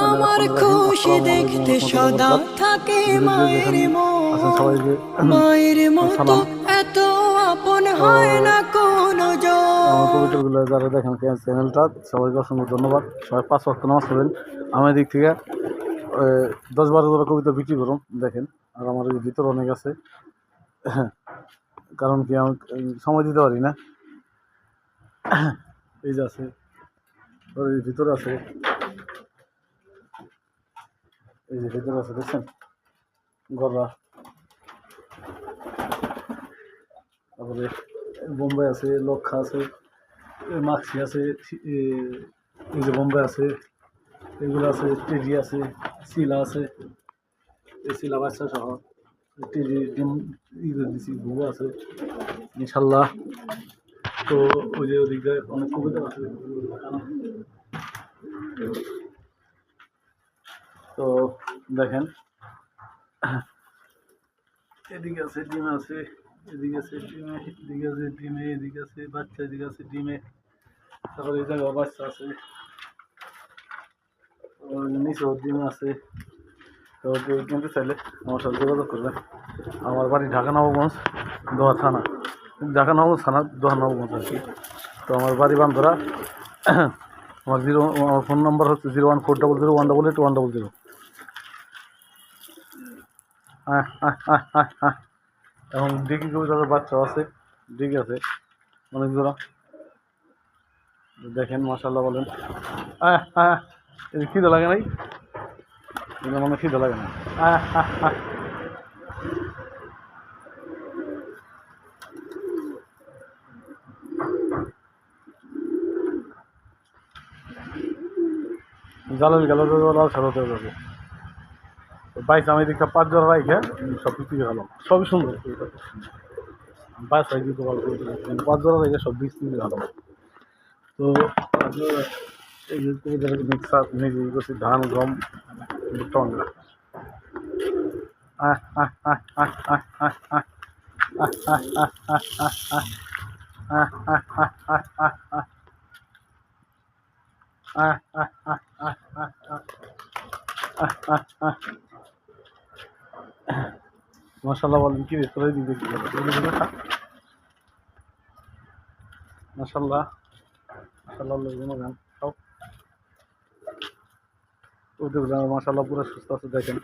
আমার খুশি দেখতে সদা থাকে মায়ের মায়ের মতো এত আপন হয় না কোনো আমার কবিতাগুলো যারা দেখেন চ্যানেলটা সবাইকে অসংখ্য ধন্যবাদ। সবাই 5 ওয়াক্ত নামাজ পড়বেন। আমার দিক থেকে 10-12 জোড়া কবিতা বিক্রি করুন দেখেন। আর আমার ভিতর অনেক আছে, কারণ কি আমি সময় দিতে পারি না। এই যে আছে, ভিতরে আছে, এই যে ভিতরে আছে দেখছেন গলা, তারপরে বোম্বাই আছে, লক্ষা আছে, মাক্সি আছে, এই যে বোম্বাই আছে, এগুলো আছে, টিজি আছে, শিলা আছে, এই শিলা বাচ্চা সহ টিজি ডিম দিচ্ছি, ঘুঘু আছে ইনশাল্লাহ। তো ওই যে ওদিকে অনেক কবিতা আছে, তো দেখেন এদিকে আছে ডিম আছে, এদিকে আছে ডিমে, এদিকে আছে ডিমে, এদিকে আছে বাচ্চা, এদিকে আছে ডিমে, তারপরে এই জায়গায় বাচ্চা আছে, নিচেও ডিম আছে। তো কেউ কিনতে চাইলে আমার সাথে যোগাযোগ করবেন। আমার বাড়ি ঢাকা নবাবগঞ্জ, দোয়া থানা, ঢাকা নবাবগঞ্জ থানা, দোয়া নবাবগঞ্জ আর কি। তো আমার বাড়ি বান্ধরা। আমার আমার ফোন নাম্বার হচ্ছে 01400 188 100। এবং ডিগি কবিতার বাচ্চাও আছে, ডিগি আছে অনেক জোড়া, দেখেন মাশাল্লাহ বলেন। খিদে লাগে নাই, মানে খিদে লাগে না। জালাল গেল লাল সারাতে যাবে বাইশ, আমি দেখি 5 জোড়া রাইখে সব বিক্রি গেলাম, সবই সুন্দর। বাইশ হয় কিন্তু ভালো করে 5 জোড়া রাইখে সব বিক্রি গেলাম। তো এই যে মিক্সার নিজে করছি, ধান গম ভুট্টা অঙ্গা। মাশাল্লাহ বলেন কি করে দিকে মাশাল্লাহ মাশাল্লাহ গান সব ওদের মাশাল্লাহ পুরো সুস্থ আছে দেখেন।